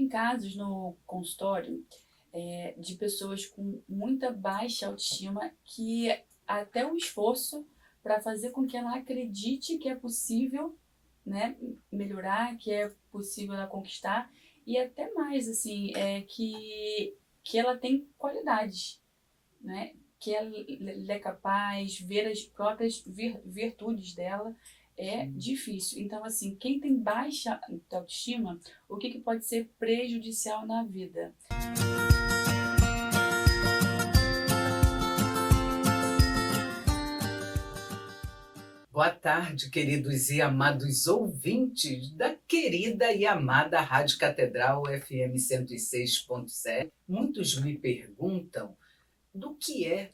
tem casos no consultório de pessoas com muita baixa autoestima que até o esforço para fazer com que ela acredite que é possível, né, melhorar, que é possível ela conquistar e até mais assim, que ela tem qualidades, né? Que ela é capaz, ver as próprias virtudes dela é difícil. Então, assim, quem tem baixa autoestima, o que pode ser prejudicial na vida? Boa tarde, queridos e amados ouvintes da querida e amada Rádio Catedral FM 106.7. Muitos me perguntam do que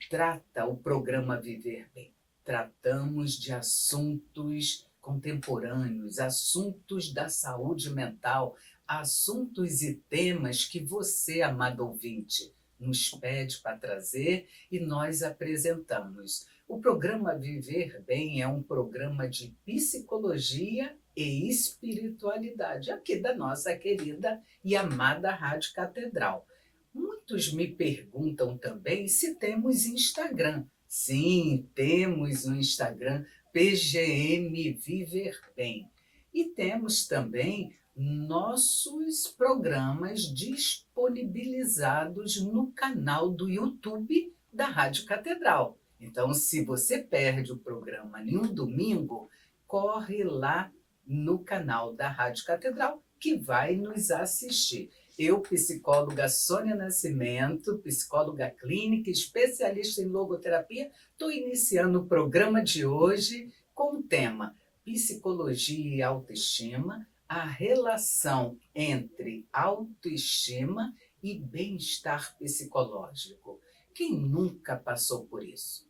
trata o programa Viver Bem. Tratamos de assuntos contemporâneos, assuntos da saúde mental, assuntos e temas que você, amado ouvinte, nos pede para trazer e nós apresentamos. O programa Viver Bem é um programa de psicologia e espiritualidade, aqui da nossa querida e amada Rádio Catedral. Muitos me perguntam também se temos Instagram. Sim, temos um Instagram, PGM Viver Bem. E temos também nossos programas disponibilizados no canal do YouTube da Rádio Catedral. Então, se você perde o programa em um domingo, corre lá no canal da Rádio Catedral que vai nos assistir. Eu, psicóloga Sônia Nascimento, psicóloga clínica, especialista em logoterapia, estou iniciando o programa de hoje com o tema Psicologia e Autoestima, a relação entre autoestima e bem-estar psicológico. Quem nunca passou por isso?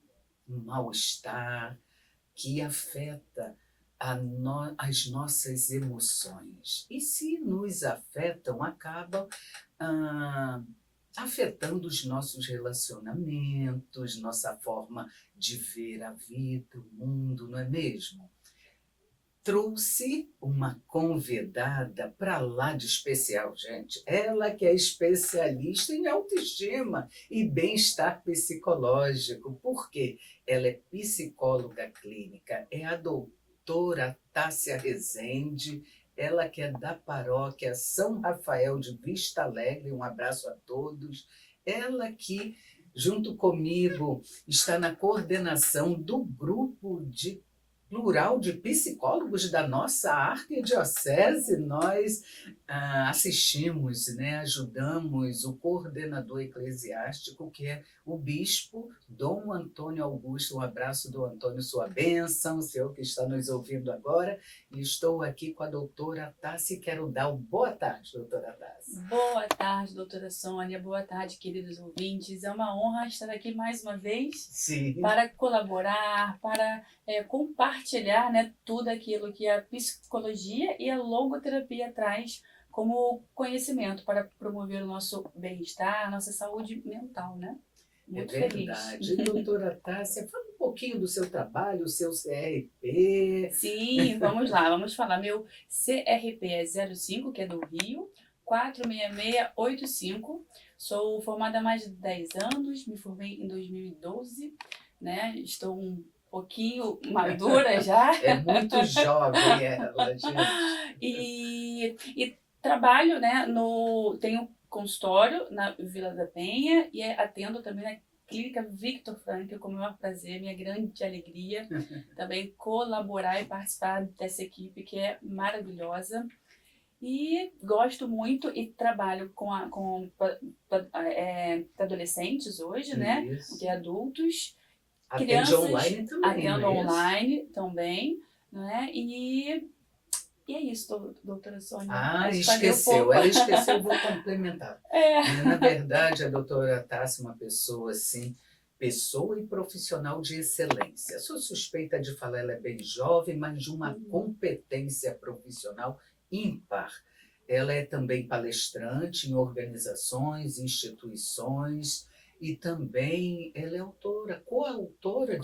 Um mal-estar que afeta as nossas emoções. E se nos afetam, acabam afetando os nossos relacionamentos, nossa forma de ver a vida, o mundo, não é mesmo? Trouxe uma convidada para lá de especial, gente. Ela que é especialista em autoestima e bem-estar psicológico. Por quê? Ela é psicóloga clínica, é a doutora Tássia Rezende, ela que é da paróquia São Rafael de Vista Alegre, um abraço a todos. Ela que, junto comigo, está na coordenação do grupo de plural de psicólogos da nossa arquidiocese. Nós assistimos, né, ajudamos o coordenador eclesiástico, que é o bispo Dom Antônio Augusto. Um abraço, Dom Antônio, sua bênção, senhor que está nos ouvindo agora. E estou aqui com a doutora Tassi. Quero dar uma boa tarde, doutora Tassi. Boa tarde, doutora Sônia. Boa tarde, queridos ouvintes. É uma honra estar aqui mais uma vez. Sim. Para colaborar, para compartilhar, né, tudo aquilo que a psicologia e a logoterapia traz como conhecimento para promover o nosso bem-estar, a nossa saúde mental, né? Muito verdade. feliz. Doutora Tássia, fala um pouquinho do seu trabalho, o seu CRP. Sim, vamos lá, vamos falar. Meu CRP é 05, que é do Rio, 46685. Sou formada há mais de 10 anos, me formei em 2012, né? Estou um pouquinho madura já. É muito jovem ela, gente. E trabalho, né, tenho consultório na Vila da Penha e atendo também na Clínica Victor Frankl, com o maior prazer, minha grande alegria também colaborar e participar dessa equipe que é maravilhosa. E gosto muito e trabalho com adolescentes hoje, né? Isso. De adultos. Atende crianças, online também, atendo não é online também, né? E é isso, doutora Sônia. Esqueceu. Ela esqueceu, vou complementar. Na verdade, a doutora Tássia é uma pessoa assim, pessoa e profissional de excelência. Sou suspeita de falar, ela é bem jovem, mas de uma competência profissional ímpar. Ela é também palestrante em organizações, instituições, e também ela é coautora Autora,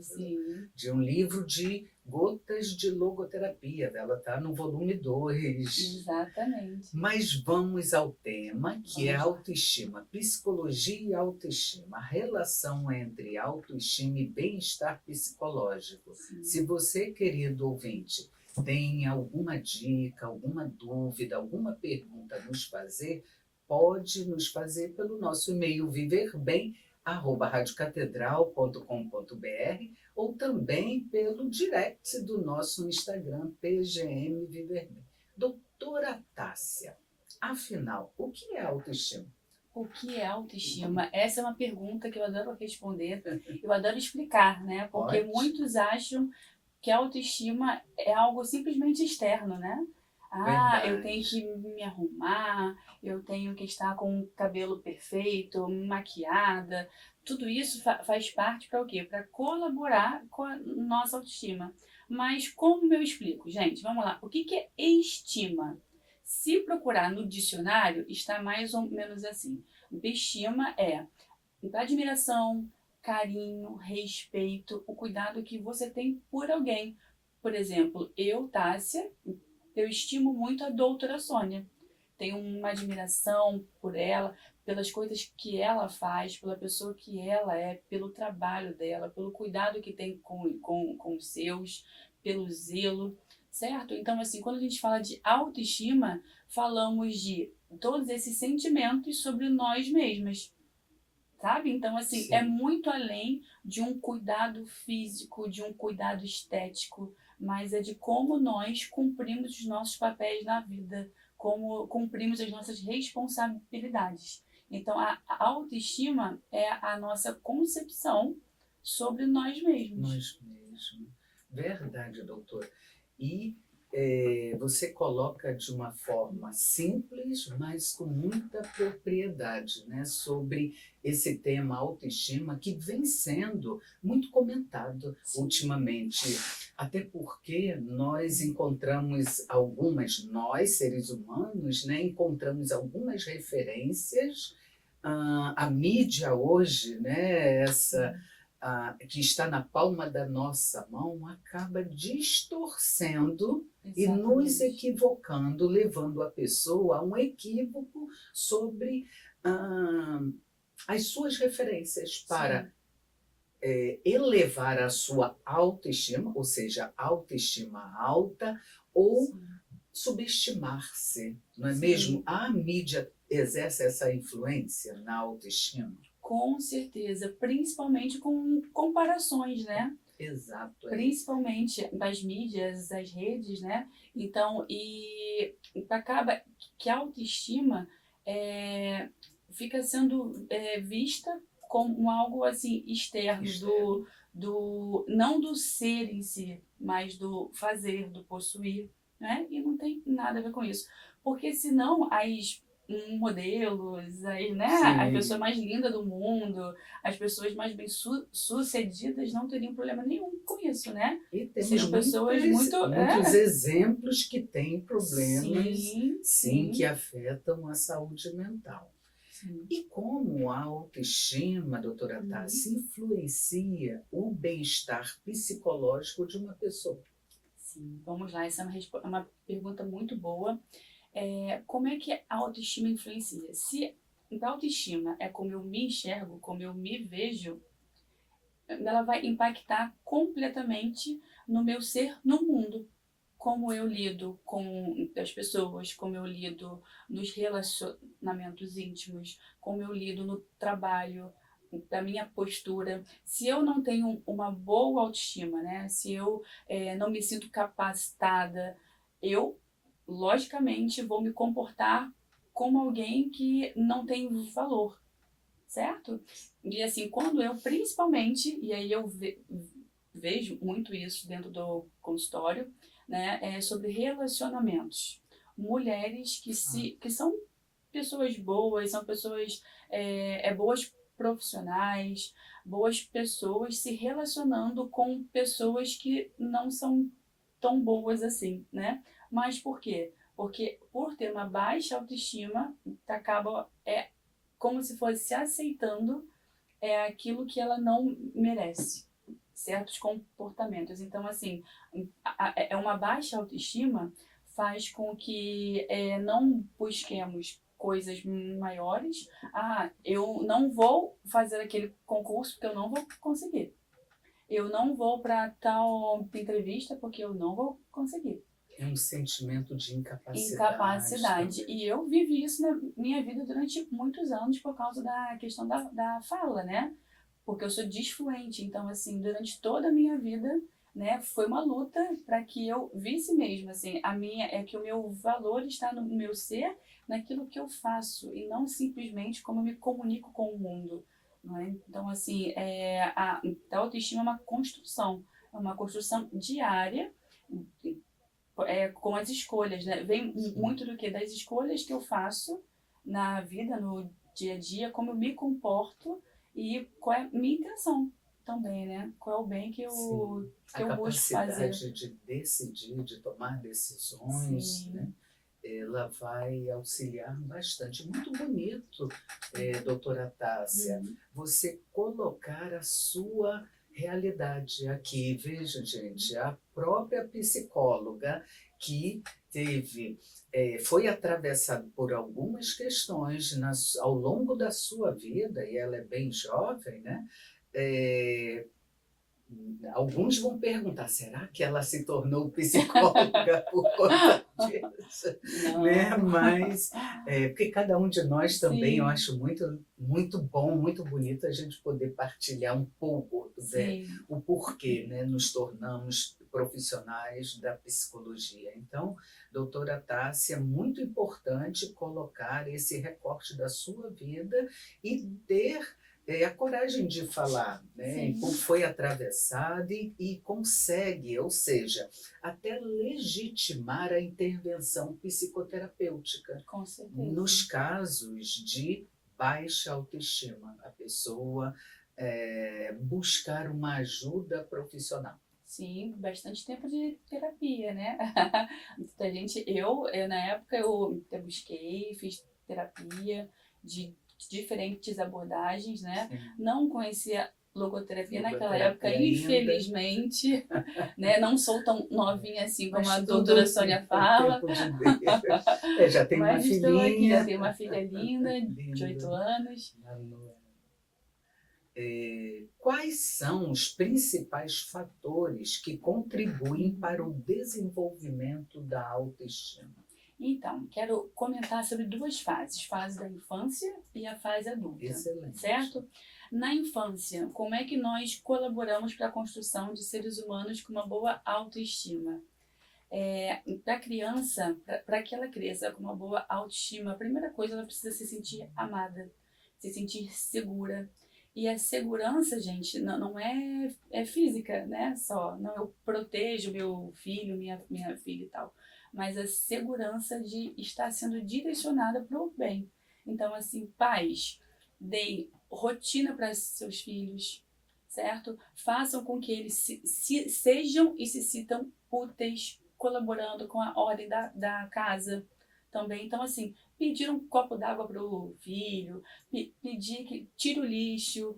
sim. de um livro de gotas de logoterapia. Ela está no volume 2. Exatamente. Mas vamos ao tema, que é Vamos lá. autoestima, psicologia e autoestima, a relação entre autoestima e bem-estar psicológico. Sim. Se você, querido ouvinte, tem alguma dica, alguma dúvida, alguma pergunta a nos fazer, pode nos fazer pelo nosso e-mail viverBem@radiocatedral.com.br ou também pelo direct do nosso Instagram, PGM Viver Bem. Doutora Tássia, afinal, o que é autoestima? O que é autoestima? Essa é uma pergunta que eu adoro responder, eu adoro explicar, né? Porque Ótimo. muitos acham que a autoestima é algo simplesmente externo, né? Ah, eu tenho Verdade. que me arrumar, eu tenho que estar com o cabelo perfeito, maquiada. Tudo isso faz parte para o quê? Para colaborar com a nossa autoestima. Mas como eu explico? Gente, vamos lá. O que é estima? Se procurar no dicionário, está mais ou menos assim. Estima é admiração, carinho, respeito, o cuidado que você tem por alguém. Por exemplo, eu, Tássia, eu estimo muito a doutora Sônia. Tenho uma admiração por ela, pelas coisas que ela faz, pela pessoa que ela é, pelo trabalho dela, pelo cuidado que tem com os seus, pelo zelo, certo? Então, assim, quando a gente fala de autoestima, falamos de todos esses sentimentos sobre nós mesmas, sabe? Então, assim, é Sim. muito além de um cuidado físico, de um cuidado estético, mas é de como nós cumprimos os nossos papéis na vida, como cumprimos as nossas responsabilidades. Então, a autoestima é a nossa concepção sobre nós mesmos. Nós mesmos. Verdade, doutor. E você coloca de uma forma simples, mas com muita propriedade, né, sobre esse tema autoestima que vem sendo muito comentado ultimamente. Até porque nós encontramos nós seres humanos, né, encontramos algumas referências. A mídia hoje, né, que está na palma da nossa mão, acaba distorcendo e nos equivocando, levando a pessoa a um equívoco sobre as suas referências para elevar a sua autoestima, ou seja, autoestima alta, ou Sim. subestimar-se, não é Sim. mesmo? A mídia exerce essa influência na autoestima? Com certeza, principalmente com comparações, né? Exato. Principalmente das mídias, das redes, né? Então, e acaba que a autoestima fica sendo vista como algo assim externo, não do ser em si, mas do fazer, do possuir, né? E não tem nada a ver com isso. Porque senão as modelos, né? A pessoa mais linda do mundo, as pessoas mais bem sucedidas não teriam problema nenhum com isso, né? E temos Seriam pessoas muitos exemplos que têm problemas, sim, que afetam a saúde mental. Sim. E como a autoestima, doutora Tassi, influencia o bem-estar psicológico de uma pessoa? Sim, vamos lá, essa é uma pergunta muito boa. Como é que a autoestima influencia? Se a autoestima é como eu me enxergo, como eu me vejo, ela vai impactar completamente no meu ser no mundo. Como eu lido com as pessoas, como eu lido nos relacionamentos íntimos, como eu lido no trabalho, da minha postura. Se eu não tenho uma boa autoestima, né? Se eu não me sinto capacitada, eu, logicamente, vou me comportar como alguém que não tem valor, certo? E assim, quando eu, principalmente, e aí eu vejo muito isso dentro do consultório, né, sobre relacionamentos. Mulheres que são pessoas boas, são pessoas boas profissionais, boas pessoas se relacionando com pessoas que não são tão boas assim, né? Mas por quê? Porque por ter uma baixa autoestima, acaba como se fosse aceitando aquilo que ela não merece, certos comportamentos. Então, assim, é uma baixa autoestima faz com que não busquemos coisas maiores. Ah, eu não vou fazer aquele concurso porque eu não vou conseguir. Eu não vou para tal entrevista porque eu não vou conseguir. É um sentimento de Incapacidade. também. E eu vivi isso na minha vida durante muitos anos por causa da questão da fala, né? Porque eu sou disfluente. Então, assim, durante toda a minha vida, né, foi uma luta para que eu visse mesmo, assim, que o meu valor está no meu ser, naquilo que eu faço, e não simplesmente como eu me comunico com o mundo. Não é? Então, assim, a autoestima é uma construção diária, com as escolhas, né? Vem muito do que? Das escolhas que eu faço na vida, no dia a dia, como eu me comporto e qual é a minha intenção também, né? Qual é o bem que eu busco fazer. A capacidade de decidir, de tomar decisões, né? Ela vai auxiliar bastante. Muito bonito, doutora Tássia, você colocar a sua realidade aqui. Veja, gente, a própria psicóloga que foi atravessada por algumas questões ao longo da sua vida, e ela é bem jovem, né? Alguns vão perguntar, será que ela se tornou psicóloga por conta disso? Né? Mas, porque cada um de nós também, Sim. eu acho muito, muito bom, muito bonito a gente poder partilhar um pouco o porquê, né, nos tornamos profissionais da psicologia. Então, doutora Tássia, é muito importante colocar esse recorte da sua vida e ter a coragem de falar, né? Como foi atravessado e consegue, ou seja, até legitimar a intervenção psicoterapêutica. Com certeza. Nos casos de baixa autoestima, a pessoa buscar uma ajuda profissional. Sim, bastante tempo de terapia, né? Muita gente, eu na época eu busquei, fiz terapia de diferentes abordagens, né? Sim. Não conhecia logoterapia naquela época, infelizmente, né? Não sou tão novinha assim como a doutora Sônia fala. Já tem uma filhinha. Estou aqui, já tenho uma filha linda, de 8 anos. Quais são os principais fatores que contribuem para o desenvolvimento da autoestima? Então, quero comentar sobre duas fases, fase da infância e a fase adulta. Excelente. Certo? Na infância, como é que nós colaboramos para a construção de seres humanos com uma boa autoestima? Para criança, para que ela cresça com uma boa autoestima, a primeira coisa, ela precisa se sentir amada, se sentir segura. E a segurança, gente, não é física, né? Só. Não, eu protejo meu filho, minha filha e tal. Mas a segurança de estar sendo direcionada para o bem. Então, assim, pais, deem rotina para seus filhos, certo? Façam com que eles sejam e se sintam úteis, colaborando com a ordem da casa também. Então, assim, pedir um copo d'água para o filho, pedir que tire o lixo,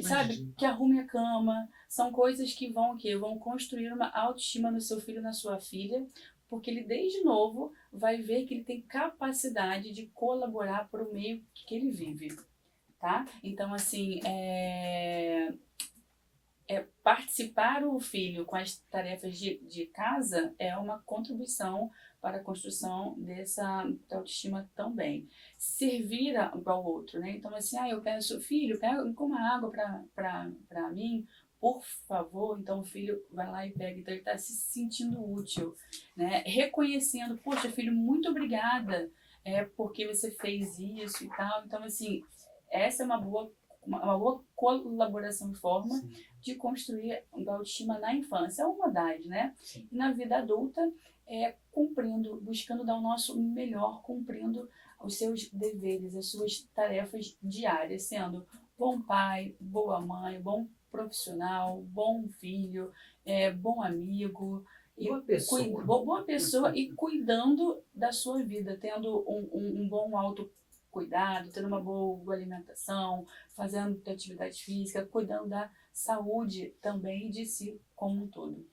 sabe, que arrume a cama. São coisas que vão construir uma autoestima no seu filho, na sua filha, porque ele desde novo vai ver que ele tem capacidade de colaborar para o meio que ele vive, tá? Então, assim, participar o filho com as tarefas de casa é uma contribuição para a construção dessa autoestima também. Servir ao outro, né? Então, assim, eu peço, filho, pega uma água para mim, por favor. Então, o filho vai lá e pega. Então, ele está se sentindo útil, né? Reconhecendo, poxa, filho, muito obrigada porque você fez isso e tal. Então, assim, essa é uma boa colaboração e forma de construir a autoestima na infância. É uma humildade, né? Sim. E na vida adulta, buscando dar o nosso melhor, cumprindo os seus deveres, as suas tarefas diárias, sendo bom pai, boa mãe, bom profissional, bom filho, bom amigo, boa pessoa e cuidando da sua vida, tendo um bom cuidado, tendo uma boa alimentação, fazendo atividade física, cuidando da saúde também de si como um todo.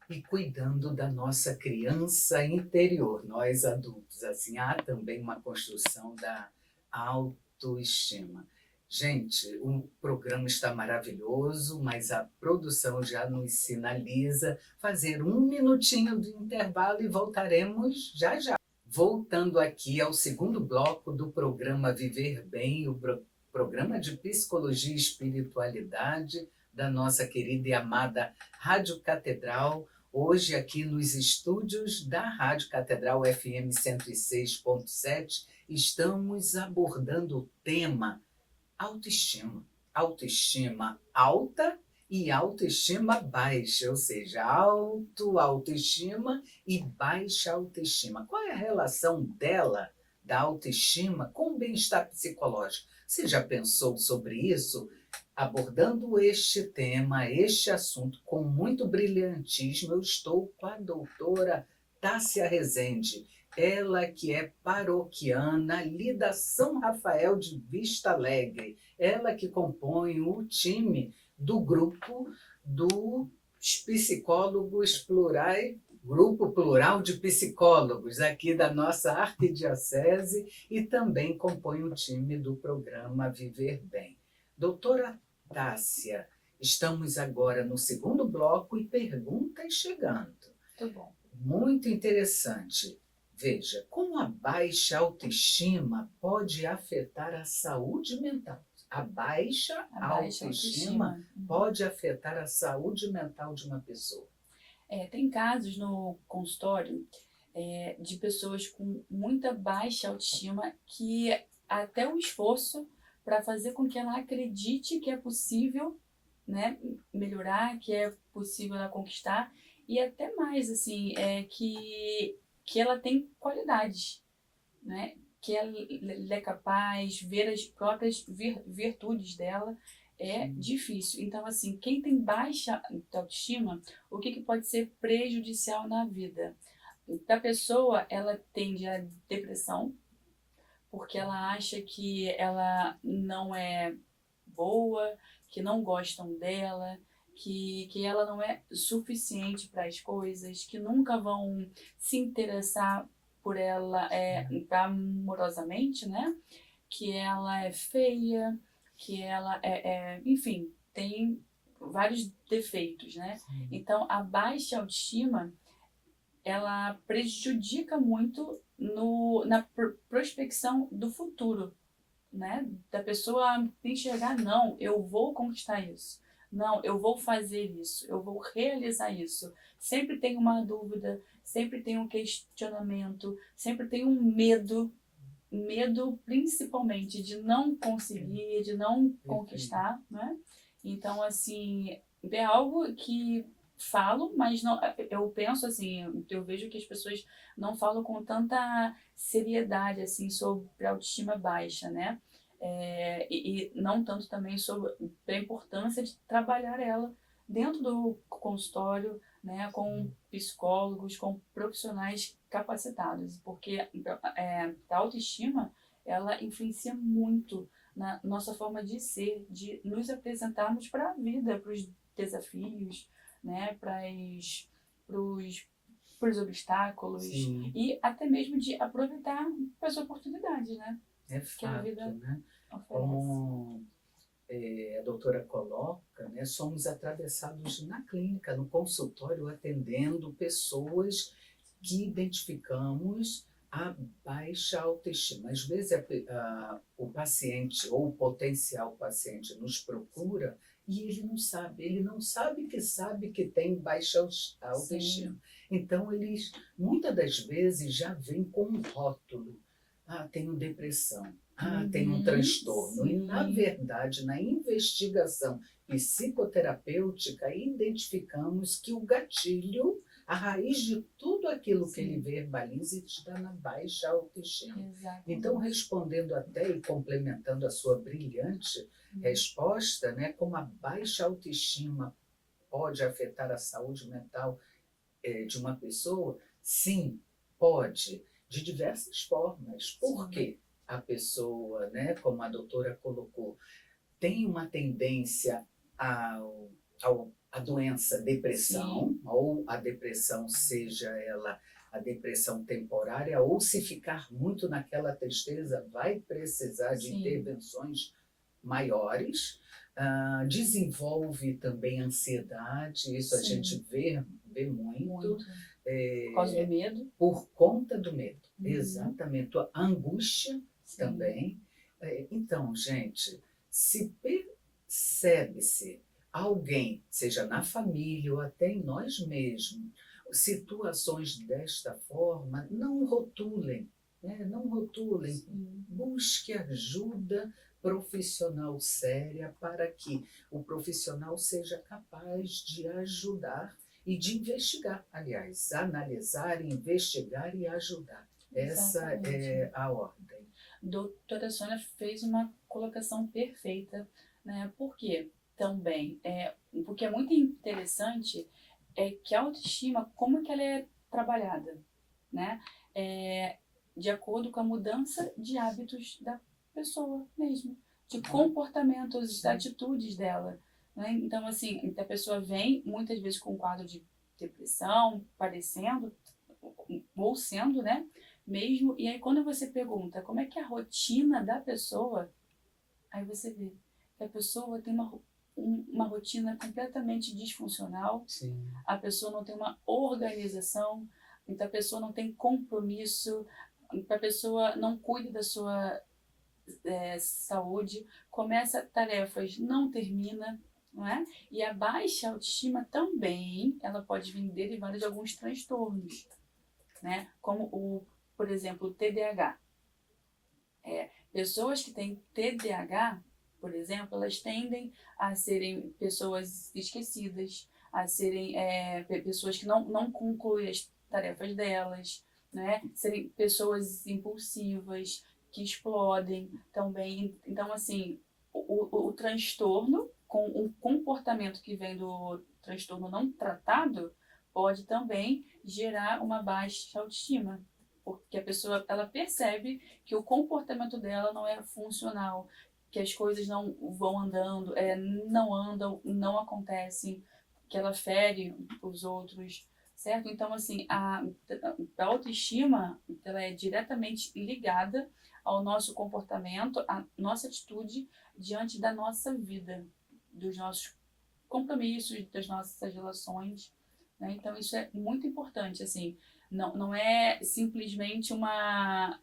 E cuidando da nossa criança interior, nós adultos, assim, há também uma construção da autoestima. Gente, o programa está maravilhoso, mas a produção já nos sinaliza fazer um minutinho de intervalo e voltaremos já já. Voltando aqui ao segundo bloco do programa Viver Bem, o programa de Psicologia e Espiritualidade da nossa querida e amada Rádio Catedral, hoje aqui nos estúdios da Rádio Catedral FM 106.7, estamos abordando o tema autoestima. Autoestima alta e autoestima baixa, ou seja, autoestima e baixa autoestima. Qual é a relação dela, da autoestima, com o bem-estar psicológico? Você já pensou sobre isso? Abordando este tema, este assunto, com muito brilhantismo, eu estou com a doutora Tássia Rezende, ela que é paroquiana ali da São Rafael de Vista Alegre, ela que compõe o time do grupo dos psicólogos plurais, grupo plural de psicólogos aqui da nossa arquidiocese e também compõe o time do programa Viver Bem. Doutora Tássia, estamos agora no segundo bloco e perguntas chegando. Muito bom. Muito interessante. Veja, como a baixa autoestima pode afetar a saúde mental? A baixa autoestima pode afetar a saúde mental de uma pessoa. Tem casos no consultório de pessoas com muita baixa autoestima que até o esforço para fazer com que ela acredite que é possível, né, melhorar, que é possível ela conquistar, e até mais, assim, que ela tem qualidades, né, que ela é capaz, ver as próprias virtudes dela, difícil. Então, assim, quem tem baixa autoestima, o que pode ser prejudicial na vida? Da pessoa, ela tende à depressão, porque ela acha que ela não é boa, que não gostam dela, que ela não é suficiente para as coisas, que nunca vão se interessar por ela amorosamente, né? Que ela é feia, que ela enfim, tem vários defeitos, né? Então, a baixa autoestima, ela prejudica muito na prospecção do futuro, né? Da pessoa enxergar, não, eu vou conquistar isso. Não, eu vou fazer isso, eu vou realizar isso. Sempre tem uma dúvida, sempre tem um questionamento, sempre tem um medo principalmente de não conseguir, de não conquistar, né? Então, assim, é algo que falo, mas não, eu penso assim, eu vejo que as pessoas não falam com tanta seriedade assim sobre a autoestima baixa, né? E não tanto também sobre a importância de trabalhar ela dentro do consultório, né, com psicólogos, com profissionais capacitados, porque a autoestima, ela influencia muito na nossa forma de ser, de nos apresentarmos para a vida, para os desafios, né, para os obstáculos. Sim. E até mesmo de aproveitar as oportunidades, né? É fato, que a vida né? Oferece. Como a doutora coloca, né, somos atravessados na clínica, no consultório, atendendo pessoas que identificamos a baixa autoestima. Às vezes o paciente ou o potencial paciente nos procura e ele não sabe que tem baixa autoestima. Sim. Então, eles, muitas das vezes, já vêm com um rótulo. Tenho depressão. Tenho um transtorno. Sim. E, na verdade, na investigação psicoterapêutica, identificamos que o gatilho, a raiz de tudo aquilo Sim. que ele verbaliza está na baixa autoestima. Exatamente. Então, respondendo até e complementando a sua brilhante resposta, né, como a baixa autoestima pode afetar a saúde mental de uma pessoa, sim, pode, de diversas formas. Por quê? a pessoa, né, como a doutora colocou, tem uma tendência à doença depressão, Sim, ou a depressão, seja ela a depressão temporária, ou se ficar muito naquela tristeza, vai precisar de sim, intervenções maiores. Desenvolve também ansiedade, isso a gente sim, vê muito, muito. Por causa do é, medo. por conta do medo. Uhum, Exatamente. A angústia sim, também. Então, gente, se percebe-se alguém, seja na família ou até em nós mesmos, situações desta forma, não rotulem, né? Não rotulem, sim, busque ajuda profissional séria para que o profissional seja capaz de ajudar e de investigar, aliás, analisar, investigar e ajudar. Essa exatamente. é a ordem. Doutora Sônia fez uma colocação perfeita, né? Por quê? Também, porque é muito interessante que a autoestima, como que ela é trabalhada, né? É, de acordo com a mudança de hábitos da pessoa mesmo, de comportamentos, da Sim. atitudes dela, né? Então, assim, a pessoa vem muitas vezes com um quadro de depressão, parecendo, ou sendo, né? Mesmo, e aí quando você pergunta como é que é a rotina da pessoa, aí você vê que a pessoa tem uma rotina completamente disfuncional, Sim. a pessoa não tem uma organização, então a pessoa não tem compromisso, a pessoa não cuida da sua saúde, começa tarefas, não termina, não é? E a baixa autoestima também, ela pode vir derivada de alguns transtornos, né? Como por exemplo, o TDAH. Pessoas que têm TDAH, por exemplo, elas tendem a serem pessoas esquecidas, a serem pessoas que não concluem as tarefas delas, né? Serem pessoas impulsivas, que explodem também. Então, assim, o transtorno, com o comportamento que vem do transtorno não tratado, pode também gerar uma baixa autoestima, porque a pessoa ela percebe que o comportamento dela não é funcional, que as coisas não vão andando, não andam, não acontecem, que ela fere os outros, certo? Então, assim, a autoestima ela é diretamente ligada ao nosso comportamento, à nossa atitude diante da nossa vida, dos nossos compromissos, das nossas relações, né? Então, isso é muito importante, assim, não é simplesmente uma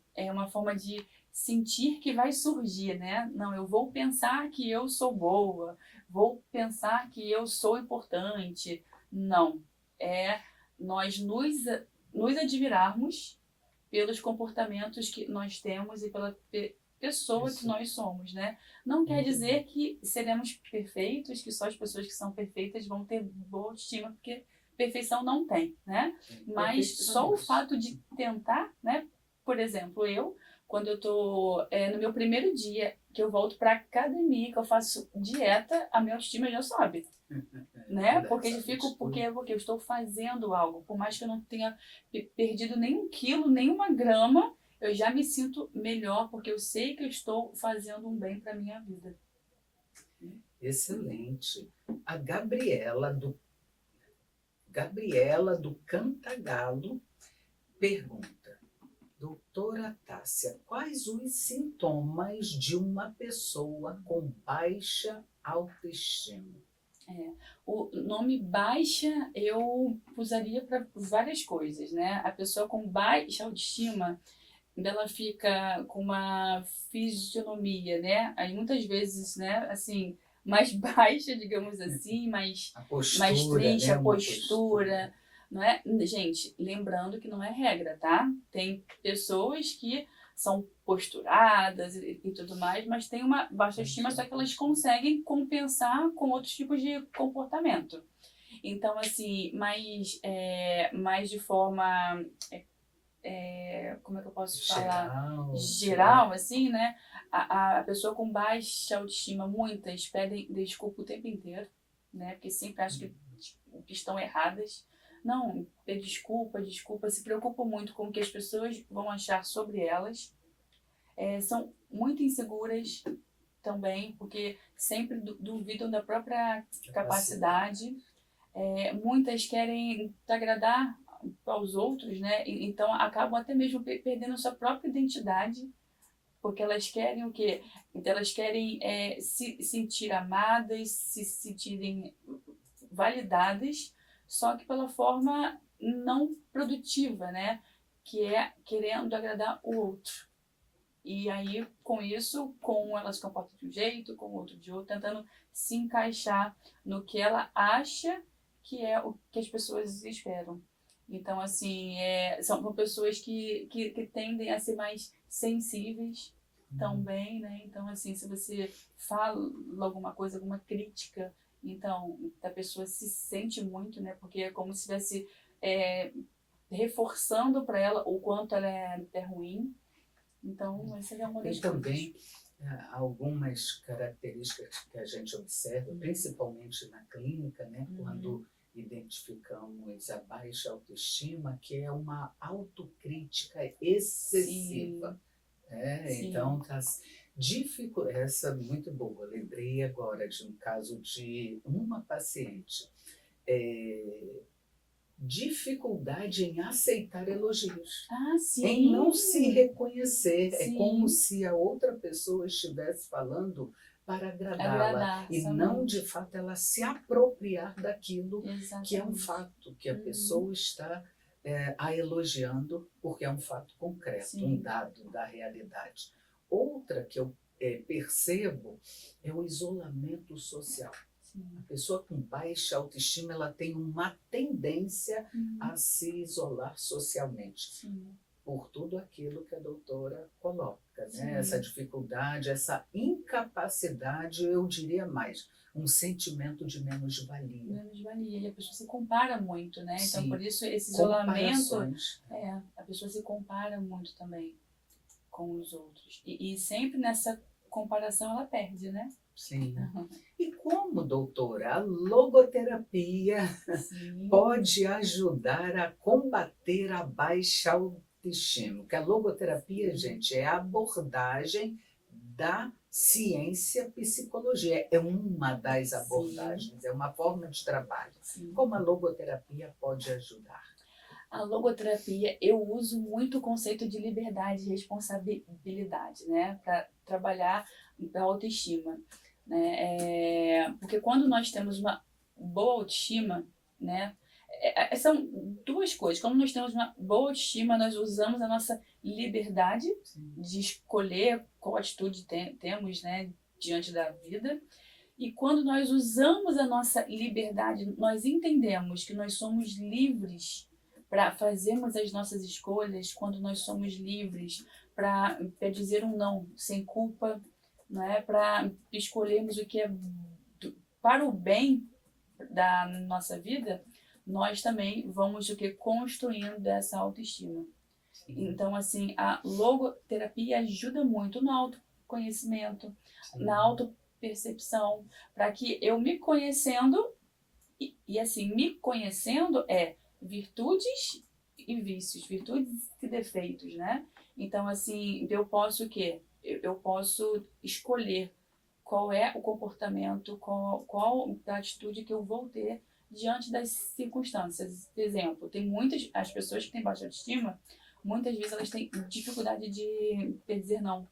forma de sentir que vai surgir, né? Não, eu vou pensar que eu sou boa, vou pensar que eu sou importante. Não. É nós nos admirarmos pelos comportamentos que nós temos e pela pessoa que Isso. nós somos, né? Não quer Muito bom. dizer que seremos perfeitos, que só as pessoas que são perfeitas vão ter boa autoestima, porque perfeição não tem, né? Mas só o Perfeccionista. fato de tentar, né? Por exemplo, quando eu tô no meu primeiro dia que eu volto para academia, que eu faço dieta, a minha autoestima já sobe, né? Porque Essa eu fico, atitude. porque eu estou fazendo algo, por mais que eu não tenha perdido nenhum quilo, nenhuma grama, eu já me sinto melhor, porque eu sei que eu estou fazendo um bem para minha vida. Excelente. A Gabriela do Cantagalo pergunta: doutora Tássia, quais os sintomas de uma pessoa com baixa autoestima? O nome baixa eu usaria para várias coisas, né? A pessoa com baixa autoestima, ela fica com uma fisionomia, né? Aí muitas vezes, né, assim, mais baixa, digamos assim, A mais postura, triste, né? a Uma postura. postura, não é? Gente, lembrando que não é regra, tá? Tem pessoas que são posturadas e tudo mais, mas tem uma baixa estima, só que elas conseguem compensar com outros tipos de comportamento. Então, assim, mais de forma como é que eu posso falar? Geral, Geral, assim, né? A pessoa com baixa autoestima, muitas pedem desculpa o tempo inteiro, né? Porque sempre acham que estão erradas. Não, desculpa, desculpa, se preocupam muito com o que as pessoas vão achar sobre elas. são muito inseguras também, porque sempre duvidam da própria capacidade. Muitas querem agradar aos outros, né? Então acabam até mesmo perdendo a sua própria identidade, porque elas querem o quê? Então, elas querem se sentir amadas, se sentirem validadas, só que pela forma não produtiva, né? Que é querendo agradar o outro. E aí, com isso, com elas se comportam de um jeito, com o outro de outro, tentando se encaixar no que ela acha que é o que as pessoas esperam. Então, assim, são pessoas que tendem a ser mais sensíveis também, né? Então, assim, se você fala alguma coisa, alguma crítica, então a pessoa se sente muito, né? Porque é como se estivesse reforçando para ela o quanto ela é ruim. Então, essa é uma das Tem coisas. também algumas características que a gente observa, principalmente na clínica, né? Quando identificamos a baixa autoestima, que é uma autocrítica excessiva. Sim. Então, essa é muito boa. Lembrei agora de um caso de uma paciente. Dificuldade em aceitar elogios, Sim. em não se reconhecer. Sim. É como se a outra pessoa estivesse falando para agradá-la e somente. não, de fato, ela se apropriar daquilo. Exatamente. Que é um fato, que a pessoa está a elogiando, porque é um fato concreto, Sim. um dado da realidade. Outra que eu percebo é o isolamento social. A pessoa com baixa autoestima, ela tem uma tendência a se isolar socialmente. Sim. Por tudo aquilo que a doutora coloca, né? Sim. Essa dificuldade, essa incapacidade, eu diria mais, um sentimento de menos-valia. Menos-valia. E a pessoa se compara muito, né? Sim. Então, por isso, esse isolamento... Comparações. a pessoa se compara muito também com os outros. E sempre nessa comparação ela perde, né? Sim. E como, doutora, a logoterapia pode ajudar a combater a baixa autoestima? Porque a logoterapia, gente, é a abordagem da ciência psicologia. É uma das abordagens, é uma forma de trabalho. Como a logoterapia pode ajudar? A logoterapia, eu uso muito o conceito de liberdade e responsabilidade, né? Para trabalhar a autoestima. Né? Porque quando nós temos uma boa autoestima, né? São duas coisas. Quando nós temos uma boa autoestima, nós usamos a nossa liberdade de escolher qual atitude temos, né, diante da vida. E quando nós usamos a nossa liberdade, nós entendemos que nós somos livres para fazermos as nossas escolhas, quando nós somos livres para dizer um não sem culpa, né? Para escolhermos o que é para o bem da nossa vida, nós também vamos construindo essa autoestima. Então, assim, a logoterapia ajuda muito no autoconhecimento, na autopercepção, para que eu me conhecendo, e assim, me conhecendo virtudes e vícios, virtudes e defeitos, né? Então, assim, eu posso o quê? Eu posso escolher qual é o comportamento, qual a atitude que eu vou ter diante das circunstâncias. Por exemplo, as pessoas que têm baixa autoestima, muitas vezes elas têm dificuldade de dizer não,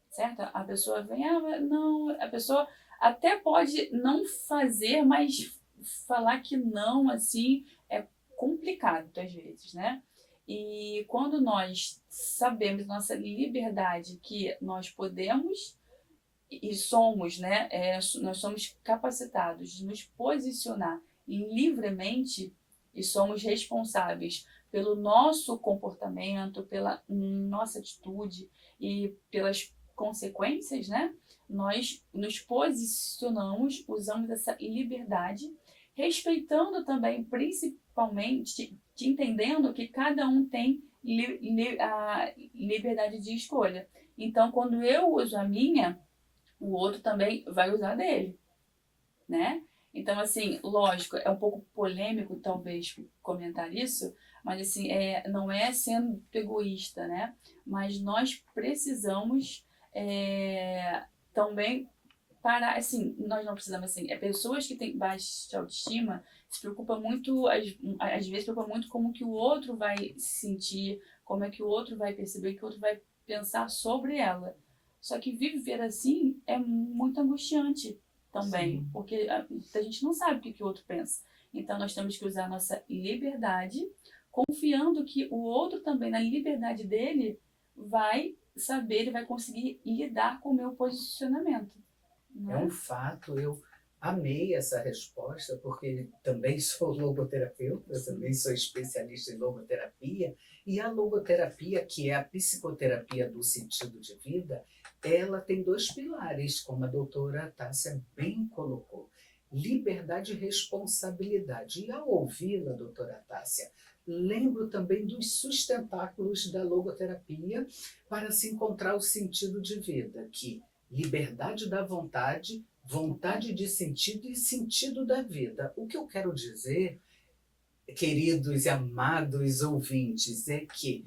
certo? A pessoa vem, não, a pessoa até pode não fazer, mas falar que não, assim, é complicado às vezes, né? E quando nós sabemos nossa liberdade, que nós podemos e somos, né? Nós somos capacitados de nos posicionar livremente e somos responsáveis pelo nosso comportamento, pela nossa atitude e pelas consequências, né? Nós nos posicionamos, usamos essa liberdade, respeitando também, principalmente, entendendo que cada um tem a liberdade de escolha. Então, quando eu uso a minha, o outro também vai usar dele, né? Então, assim, lógico, é um pouco polêmico talvez comentar isso, Mas assim, não é sendo egoísta, né? Mas nós precisamos também parar, assim, nós não precisamos, assim, pessoas que têm baixa autoestima se preocupam muito, às vezes preocupam muito como que o outro vai se sentir, como é que o outro vai perceber, que o outro vai pensar sobre ela. Só que viver assim é muito angustiante também, Sim. porque a gente não sabe o que o outro pensa. Então nós temos que usar a nossa liberdade, confiando que o outro também, na liberdade dele, vai saber, ele vai conseguir lidar com o meu posicionamento, É um né? fato, eu amei essa resposta, porque também sou logoterapeuta, também Sim, sou especialista em logoterapia, e a logoterapia, que é a psicoterapia do sentido de vida, ela tem dois pilares, como a doutora Tássia bem colocou: liberdade e responsabilidade. E ao ouvi-la, doutora Tássia, lembro também dos sustentáculos da logoterapia para se encontrar o sentido de vida, que liberdade da vontade, vontade de sentido e sentido da vida. O que eu quero dizer, queridos e amados ouvintes, é que,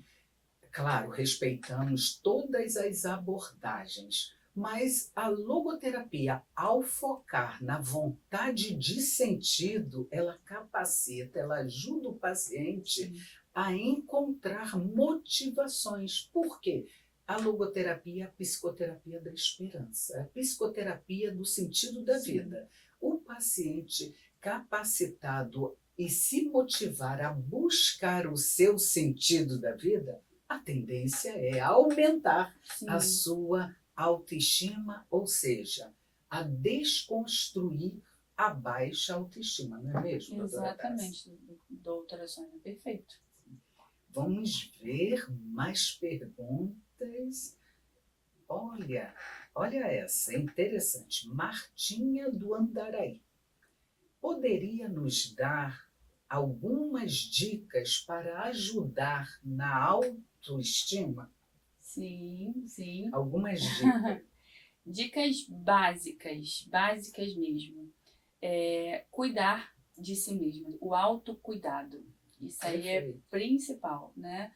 claro, respeitamos todas as abordagens, mas a logoterapia, ao focar na vontade de sentido, ela capacita, ela ajuda o paciente sim, a encontrar motivações. Por quê? A logoterapia é a psicoterapia da esperança, a psicoterapia do sentido da sim, vida. O paciente capacitado e se motivar a buscar o seu sentido da vida, a tendência é aumentar a sim, sua autoestima, ou seja, a desconstruir a baixa autoestima, não é mesmo, doutora Tassi? exatamente, doutora Sônia, perfeito. Vamos ver mais perguntas. Olha, olha essa, interessante. Martinha do Andaraí. Poderia nos dar algumas dicas para ajudar na autoestima? Sim, sim. Algumas dicas. Dicas básicas, básicas mesmo. Cuidar de si mesmo, o autocuidado. Isso aí é Perfeito. principal, né?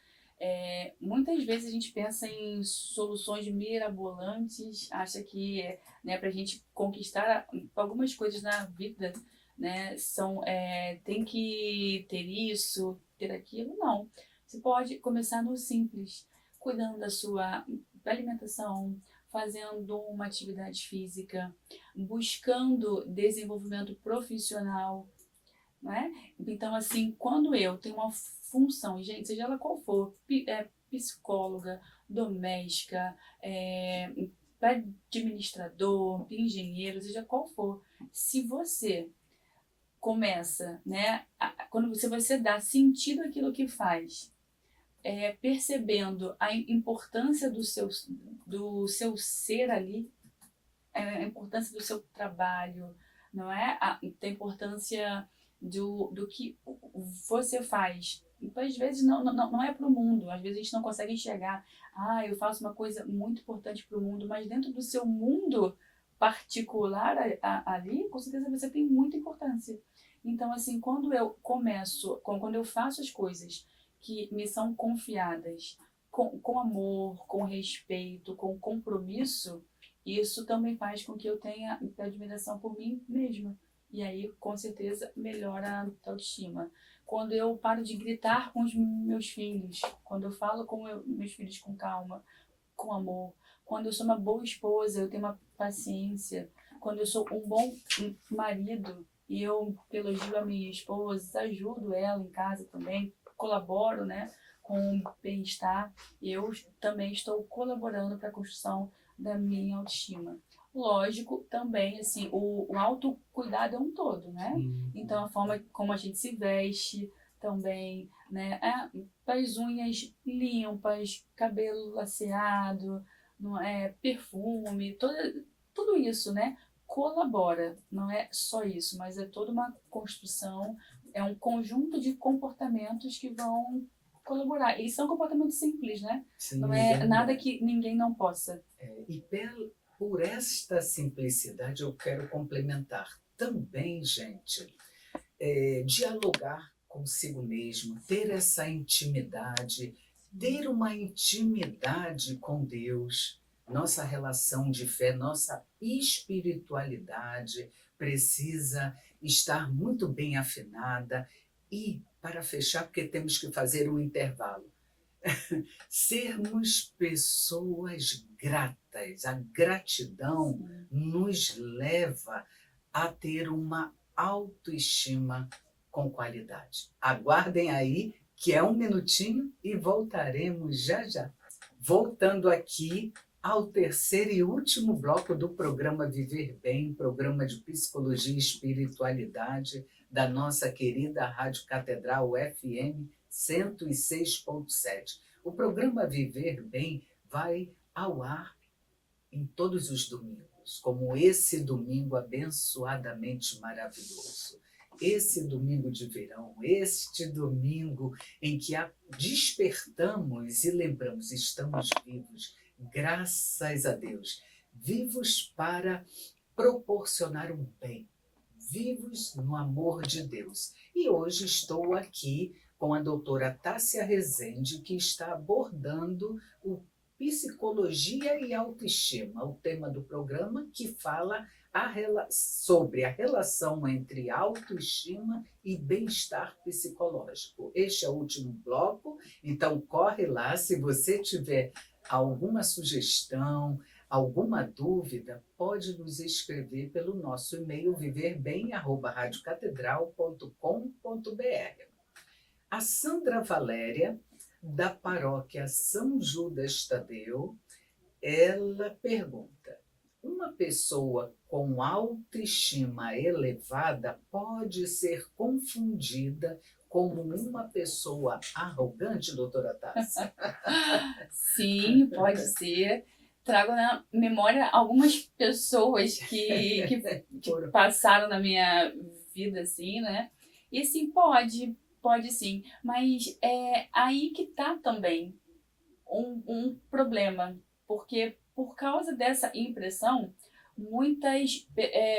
Muitas vezes a gente pensa em soluções mirabolantes, acha que né, para a gente conquistar algumas coisas na vida, né, tem que ter isso, ter aquilo. Não. Você pode começar no simples, cuidando da sua alimentação, fazendo uma atividade física, buscando desenvolvimento profissional, não é? Então, assim, quando eu tenho uma função, gente, seja ela qual for, psicóloga, doméstica, administrador, engenheiro, seja qual for, se você começa, né, quando você dá sentido àquilo que faz, percebendo a importância do seu ser ali, a importância do seu trabalho, não é? A importância do que você faz. E, às vezes não é para o mundo, às vezes a gente não consegue enxergar, eu faço uma coisa muito importante para o mundo, mas dentro do seu mundo particular ali, com certeza você tem muita importância. Então, assim, quando eu faço as coisas que me são confiadas com amor, com respeito, com compromisso, isso também faz com que eu tenha admiração por mim mesma. E aí, com certeza, melhora a autoestima. Quando eu paro de gritar com os meus filhos, quando eu falo com meus filhos com calma, com amor, quando eu sou uma boa esposa, eu tenho uma paciência, quando eu sou um bom marido e eu elogio a minha esposa, ajudo ela em casa também, colaboro, né, com o bem-estar, eu também estou colaborando para a construção da minha autoestima. Lógico, também, assim, o autocuidado é um todo, né? Sim. Então, a forma como a gente se veste também, né? As unhas limpas, cabelo laceado, não perfume, tudo isso, né? Colabora, não é só isso, mas é toda uma construção, é um conjunto de comportamentos que vão colaborar. E são comportamentos simples, né? Não Sim, é é nada verdade. que ninguém não possa. E por esta simplicidade eu quero complementar também, gente, dialogar consigo mesmo, ter essa intimidade, ter uma intimidade com Deus. Nossa relação de fé, nossa espiritualidade precisa estar muito bem afinada. E, para fechar, porque temos que fazer um intervalo, sermos pessoas gratas. A gratidão nos leva a ter uma autoestima com qualidade. Aguardem aí, que é um minutinho e voltaremos já já. Voltando aqui ao terceiro e último bloco do programa Viver Bem, programa de psicologia e espiritualidade da nossa querida Rádio Catedral FM 106.7. O programa Viver Bem vai ao ar em todos os domingos, como esse domingo abençoadamente maravilhoso. Esse domingo de verão, este domingo em que despertamos e lembramos, estamos vivos, graças a Deus, vivos para proporcionar um bem, vivos no amor de Deus. E hoje estou aqui com a doutora Tássia Rezende, que está abordando o psicologia e autoestima, o tema do programa que fala sobre a relação entre autoestima e bem-estar psicológico. Este é o último bloco, então corre lá, se você tiver alguma sugestão, alguma dúvida, pode nos escrever pelo nosso e-mail viverbem@radiocatedral.com.br. A Sandra Valéria, da paróquia São Judas Tadeu, ela pergunta: uma pessoa com autoestima elevada pode ser confundida como uma pessoa arrogante, doutora Tássia? Sim, pode ser. Trago na memória algumas pessoas que passaram na minha vida, assim, né? E sim, pode sim. Mas é aí que tá também um problema, porque por causa dessa impressão, muitas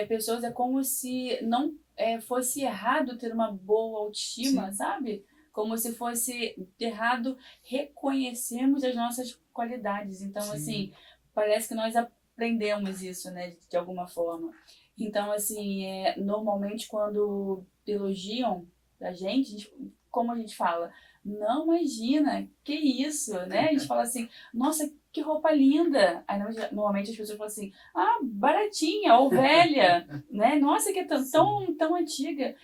pessoas é como se não fosse errado ter uma boa autoestima, Sim. sabe? Como se fosse errado reconhecermos as nossas qualidades. Então, Sim. assim, parece que nós aprendemos isso, né, de alguma forma. Então, assim, normalmente quando elogiam a gente, como a gente fala, não, imagina, que isso, né? A gente fala assim, nossa, que roupa linda. Aí normalmente as pessoas falam assim, ah, baratinha ou velha, né? Nossa, que é tão antiga.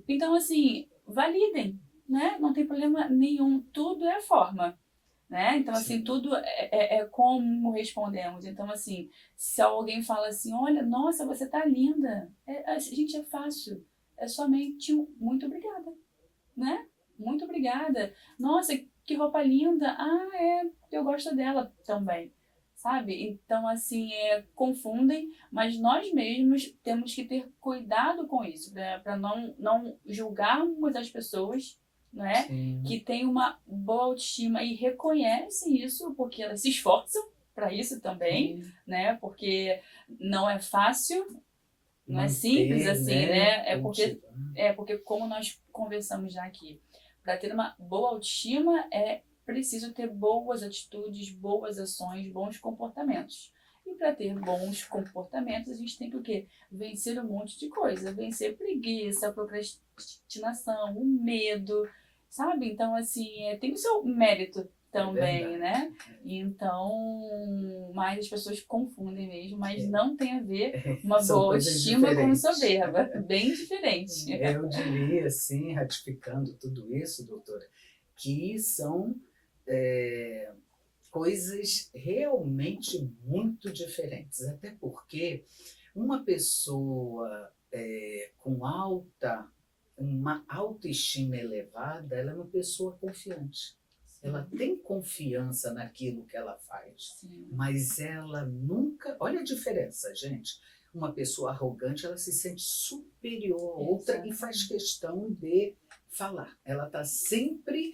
Então, assim, validem, né? Não tem problema nenhum, tudo é forma, né? Então, assim, Sim. tudo é como respondemos. Então, assim, se alguém fala assim, olha, nossa, você tá linda, gente, é fácil, é somente muito obrigada, né? Muito obrigada. Nossa, que roupa linda. Ah, eu gosto dela também. Sabe? Então, assim, confundem, mas nós mesmos temos que ter cuidado com isso, para não julgarmos as pessoas, né? Sim. Que têm uma boa autoestima e reconhecem isso, porque elas se esforçam para isso também, Sim. né? Porque não é fácil, não é Manter, simples assim, né? Cultivando. Porque como nós conversamos já aqui, para ter uma boa autoestima é preciso ter boas atitudes, boas ações, bons comportamentos. E para ter bons comportamentos, a gente tem que o quê? Vencer um monte de coisa. Vencer preguiça, procrastinação, o medo, sabe? Então, assim, tem o seu mérito também, né? Então, mas as pessoas confundem mesmo, mas não tem a ver uma São boa coisas autoestima com diferentes. soberba. Bem diferente. Eu diria, assim, ratificando tudo isso, doutora, que são coisas realmente muito diferentes. Até porque uma pessoa com uma autoestima elevada, ela é uma pessoa confiante. Ela tem confiança naquilo que ela faz. Sim. Mas ela nunca... Olha a diferença, gente. Uma pessoa arrogante, ela se sente superior a outra e faz questão de falar. Ela está sempre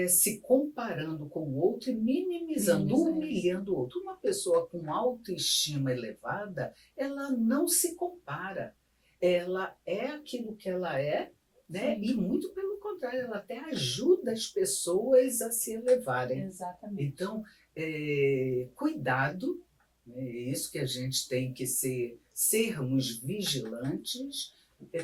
se comparando com o outro e minimizando, humilhando o outro. Uma pessoa com autoestima elevada, ela não se compara. Ela é aquilo que ela é, né? E muito pelo contrário. contrário, ela até ajuda as pessoas a se elevarem. Exatamente. Então, cuidado, né? É isso que a gente tem que sermos vigilantes,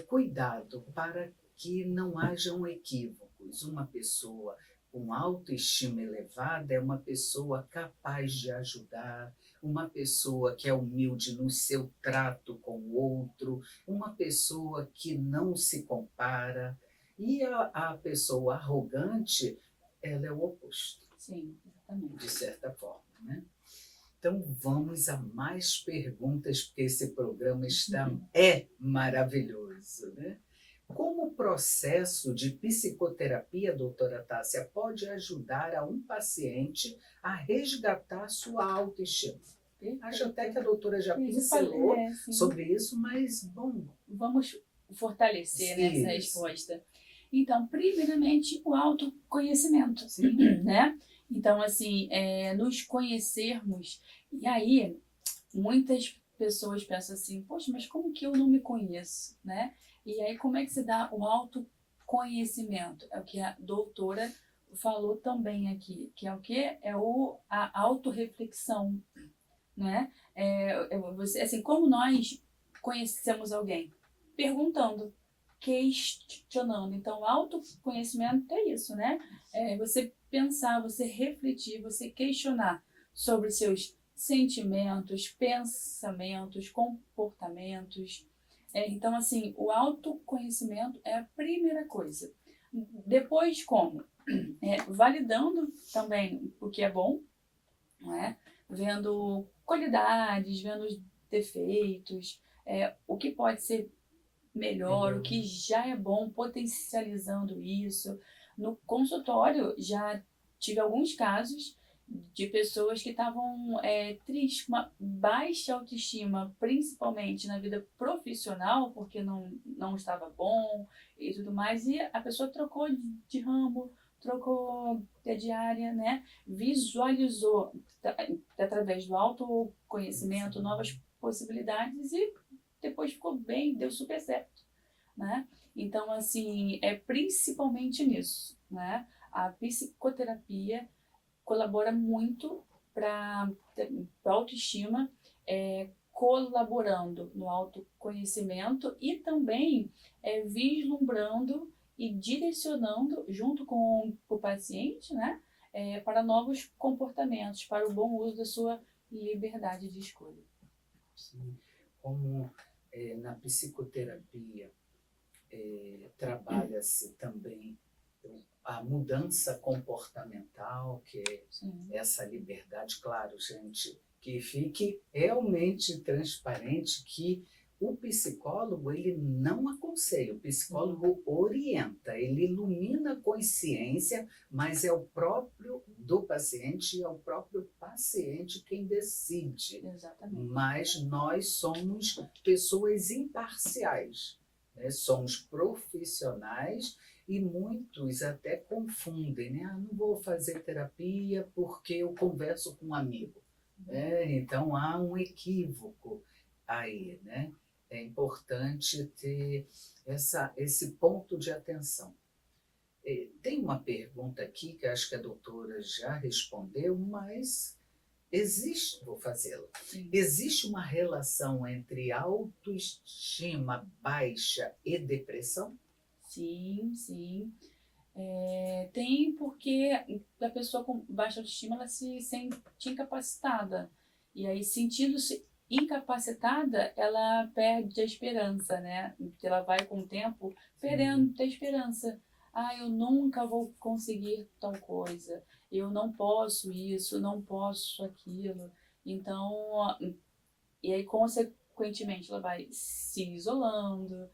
cuidado para que não hajam equívocos. Uma pessoa com autoestima elevada é uma pessoa capaz de ajudar, uma pessoa que é humilde no seu trato com o outro, uma pessoa que não se compara. E a pessoa arrogante, ela é o oposto, Sim, exatamente. de certa forma, né? Então vamos a mais perguntas, porque esse programa é maravilhoso, né? Como o processo de psicoterapia, doutora Tássia, pode ajudar a um paciente a resgatar sua autoestima? Acho até que a doutora já pincelou sobre isso, mas, bom... Vamos fortalecer nessa resposta. Então, primeiramente, o autoconhecimento, né? Então, assim, nos conhecermos. E aí, muitas pessoas pensam assim, poxa, mas como que eu não me conheço, né? E aí, como é que se dá o autoconhecimento? É o que a doutora falou também aqui, que é o quê? A autorreflexão, né? Você, assim, como nós conhecemos alguém? Perguntando, questionando. Então, autoconhecimento é isso, né? Você pensar, você refletir, você questionar sobre seus sentimentos, pensamentos, comportamentos. Então, assim, o autoconhecimento é a primeira coisa. Depois, como? Validando também o que é bom, não é? Vendo qualidades, vendo os defeitos, o que pode ser melhor, o que já é bom, potencializando isso. No consultório, já tive alguns casos de pessoas que estavam tristes, com uma baixa autoestima, principalmente na vida profissional, porque não estava bom e tudo mais, e a pessoa trocou de ramo, trocou de área, né? Visualizou através do autoconhecimento novas possibilidades e depois ficou bem, deu super certo, né? Então, assim, é principalmente nisso, né? A psicoterapia colabora muito para a autoestima, colaborando no autoconhecimento e também vislumbrando e direcionando, junto com o paciente, né? Para novos comportamentos, para o bom uso da sua liberdade de escolha. Sim. Como na psicoterapia trabalha-se também a mudança comportamental, que é essa liberdade, claro, gente, que fique realmente transparente que o psicólogo, ele não aconselha, o psicólogo orienta, ele ilumina a consciência, mas é o próprio do paciente, é o próprio paciente quem decide. Exatamente. Mas nós somos pessoas imparciais, né? Somos profissionais e muitos até confundem, né? Não vou fazer terapia porque eu converso com um amigo. Então há um equívoco aí, né? É importante ter esse ponto de atenção. Tem uma pergunta aqui que acho que a doutora já respondeu, mas vou fazê-la. Existe uma relação entre autoestima baixa e depressão? Sim, sim. Tem, porque a pessoa com baixa autoestima, ela se sente incapacitada. E aí, sentindo-se incapacitada, ela perde a esperança, né? Ela vai com o tempo perdendo a esperança. Eu nunca vou conseguir tal coisa. Eu não posso isso, não posso aquilo. Então, e aí, consequentemente, ela vai se isolando,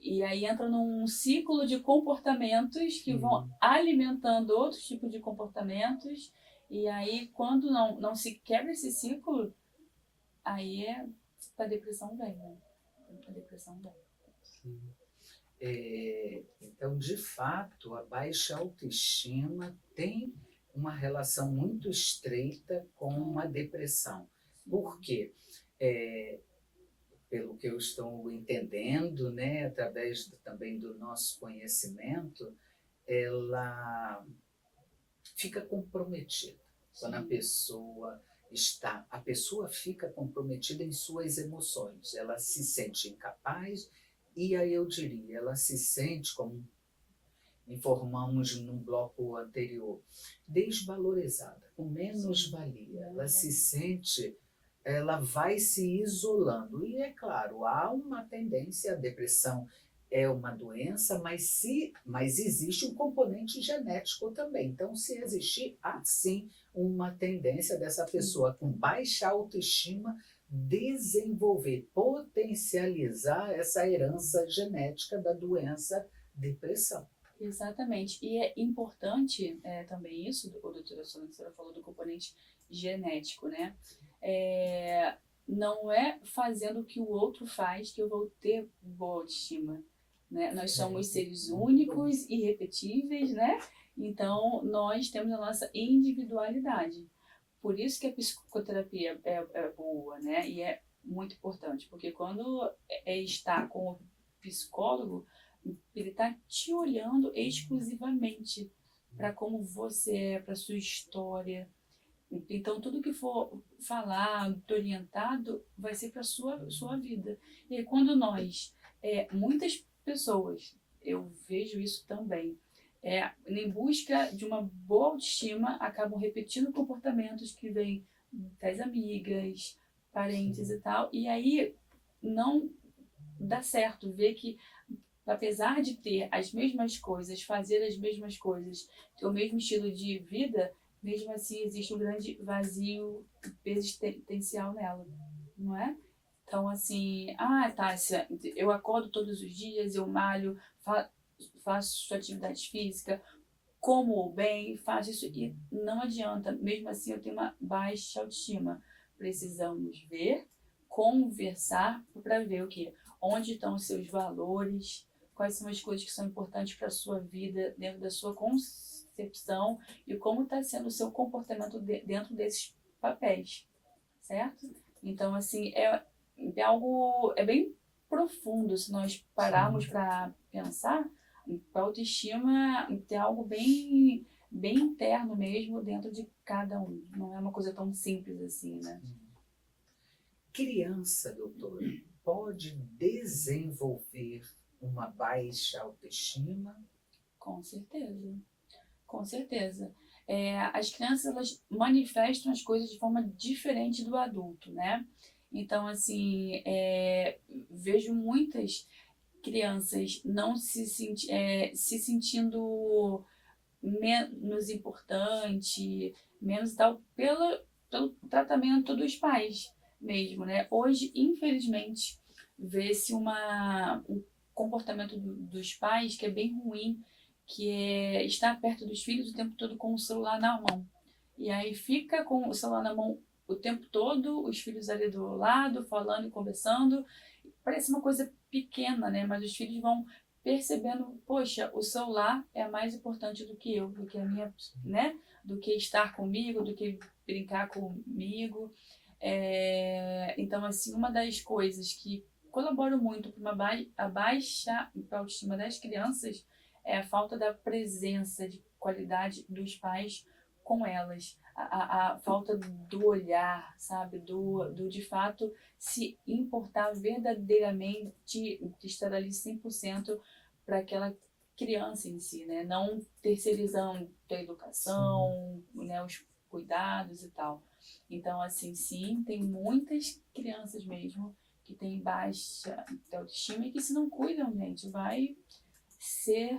e aí entra num ciclo de comportamentos que vão alimentando outros tipos de comportamentos. E aí, quando não se quebra esse ciclo, aí a depressão vem, né? A depressão vem. Sim. Então, de fato, a baixa autoestima tem uma relação muito estreita com a depressão. Por quê? Pelo que eu estou entendendo, né, através também do nosso conhecimento, ela fica comprometida. Quando a pessoa fica comprometida em suas emoções, ela se sente incapaz e aí eu diria, ela se sente, como informamos num bloco anterior, desvalorizada, com menos-valia. Ela se sente, ela vai se isolando. E é claro, há uma tendência, a depressão é uma doença, mas existe um componente genético também. Então, se existir, há sim uma tendência dessa pessoa com baixa autoestima desenvolver, potencializar essa herança genética da doença depressão. Exatamente. E é importante também isso, o doutora Sônia, que você falou do componente genético, né? Não é fazendo o que o outro faz que eu vou ter boa autoestima, né? Nós somos seres únicos, irrepetíveis, né? Então, nós temos a nossa individualidade. Por isso que a psicoterapia é boa, né? E é muito importante, porque quando está com o psicólogo, ele está te olhando exclusivamente para como você é, para sua história. Então, tudo que for falado, orientado, vai ser para sua vida. E aí, quando muitas pessoas, eu vejo isso também, em busca de uma boa autoestima, acabam repetindo comportamentos que vêm das amigas, parentes e tal, e aí não dá certo ver que apesar de ter as mesmas coisas, fazer as mesmas coisas, ter o mesmo estilo de vida, mesmo assim existe um grande vazio existencial nela, não é? Então, assim, Tássia, eu acordo todos os dias, eu malho, faço atividade física, como bem, faço isso e não adianta, mesmo assim eu tenho uma baixa autoestima. Precisamos ver, conversar para ver o que, onde estão os seus valores, quais são as coisas que são importantes para a sua vida, dentro da sua concepção e como está sendo o seu comportamento dentro desses papéis, certo? Então, assim, é algo, é bem profundo se nós pararmos para pensar. A autoestima é algo bem interno mesmo dentro de cada um. Não é uma coisa tão simples assim, né? Criança, doutora, pode desenvolver uma baixa autoestima? Com certeza, com certeza. As crianças, elas manifestam as coisas de forma diferente do adulto, né? Então, assim, vejo muitas crianças não se sentindo menos importante, menos tal, pelo tratamento dos pais mesmo, né? Hoje, infelizmente, vê-se um comportamento dos pais que é bem ruim, que é estar perto dos filhos o tempo todo com o celular na mão. E aí fica com o celular na mão o tempo todo, os filhos ali do lado, falando e conversando. Parece uma coisa pequena, né? Mas os filhos vão percebendo, poxa, o celular é mais importante do que eu, do que a minha, né? Do que estar comigo, do que brincar comigo. Então, assim, uma das coisas que colaboram muito para a baixa autoestima das crianças é a falta da presença de qualidade dos pais com elas. A falta do olhar, sabe? Do de fato se importar verdadeiramente, de estar ali 100% para aquela criança em si, né? Não terceirizando a educação, né? Os cuidados e tal. Então, assim, sim, tem muitas crianças mesmo que têm baixa autoestima e que se não cuidam, gente, vai ser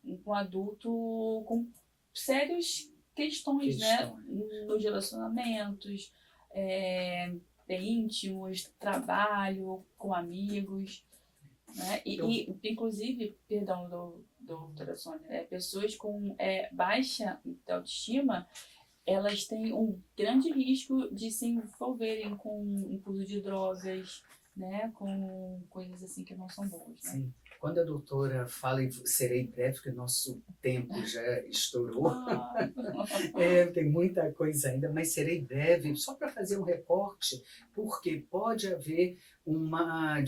um adulto com sérias questões, né? Nos relacionamentos, íntimos, trabalho, com amigos, né? Inclusive, perdão, doutora Sônia, pessoas com baixa autoestima, elas têm um grande risco de se envolverem com o uso de drogas, né? Com coisas assim que não são boas, né? Sim. Quando a doutora fala, e serei breve, porque nosso tempo já estourou, tem muita coisa ainda, mas serei breve, só para fazer um recorte, porque pode haver uma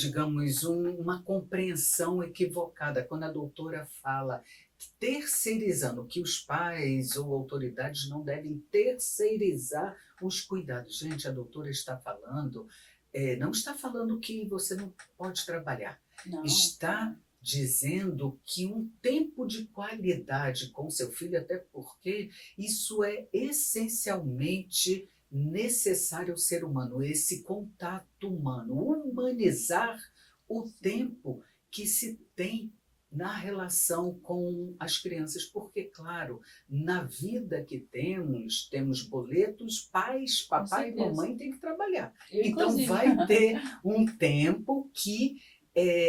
compreensão equivocada. Quando a doutora fala terceirizando, que os pais ou autoridades não devem terceirizar os cuidados. Gente, a doutora está falando, não está falando que você não pode trabalhar, Não. está dizendo que um tempo de qualidade com seu filho, até porque isso é essencialmente necessário ao ser humano, esse contato humano, humanizar o tempo que se tem na relação com as crianças, porque, claro, na vida que temos boletos, pais, papai e certeza. mamãe têm que trabalhar. Eu, Então, inclusive. vai ter um tempo que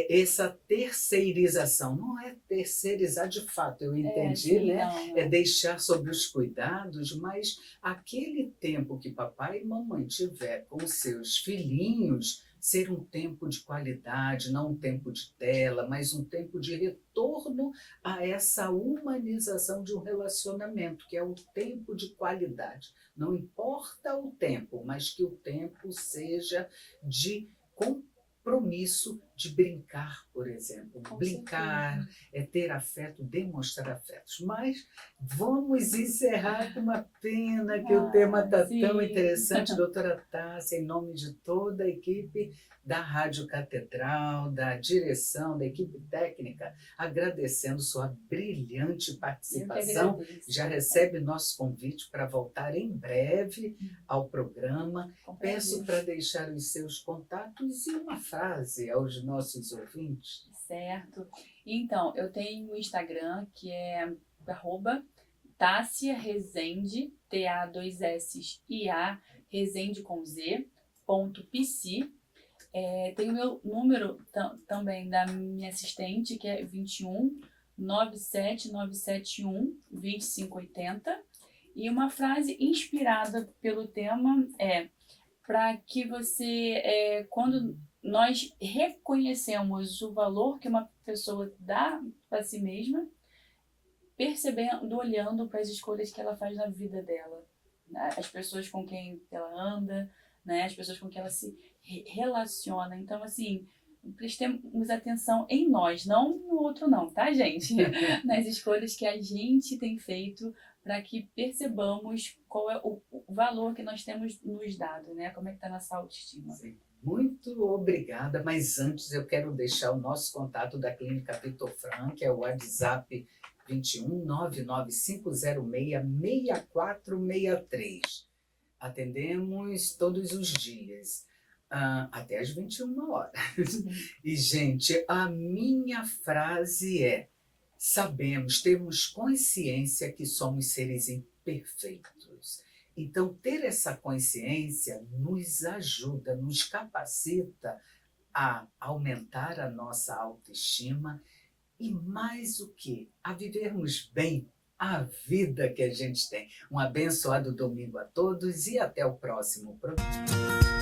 essa terceirização, não é terceirizar de fato, eu entendi, sim, né? não. É deixar sobre os cuidados, mas aquele tempo que papai e mamãe tiver com seus filhinhos, ser um tempo de qualidade, não um tempo de tela, mas um tempo de retorno a essa humanização de um relacionamento, que é o tempo de qualidade. Não importa o tempo, mas que o tempo seja de compromisso de brincar, por exemplo. Com Brincar certeza. é ter afeto, demonstrar afetos. Mas vamos encerrar com uma pena que o tema está tão sim. interessante. Doutora Tássia, em nome de toda a equipe da Rádio Catedral, da direção, da equipe técnica, agradecendo sua brilhante Eu que participação. agradeço. Já recebe nosso convite para voltar em breve ao programa. Com Peço prazer. para deixar os seus contatos e uma frase aos nossos ouvintes. Certo. Então, eu tenho o Instagram, que é @Tássia Rezende, T-A-2-S-I-A, Rezende com Z, .pc. Tem o meu número também da minha assistente, que é 21 97 971 2580. E uma frase inspirada pelo tema é: para que você, quando nós reconhecemos o valor que uma pessoa dá para si mesma, percebendo, olhando para as escolhas que ela faz na vida dela, né? As pessoas com quem ela anda, né? As pessoas com quem ela se relaciona. Então, assim, prestemos atenção em nós, não no outro não, tá, gente? Nas escolhas que a gente tem feito, para que percebamos qual é o valor que nós temos nos dado, né? Como é que está a nossa autoestima. Sim. Muito obrigada, mas antes eu quero deixar o nosso contato da Clínica Pitofran, que é o WhatsApp 21 99506 6463. Atendemos todos os dias, até às 21 horas. E, gente, a minha frase é: sabemos, temos consciência que somos seres imperfeitos. Então, ter essa consciência nos ajuda, nos capacita a aumentar a nossa autoestima e, mais o que? A vivermos bem a vida que a gente tem. Um abençoado domingo a todos e até o próximo programa.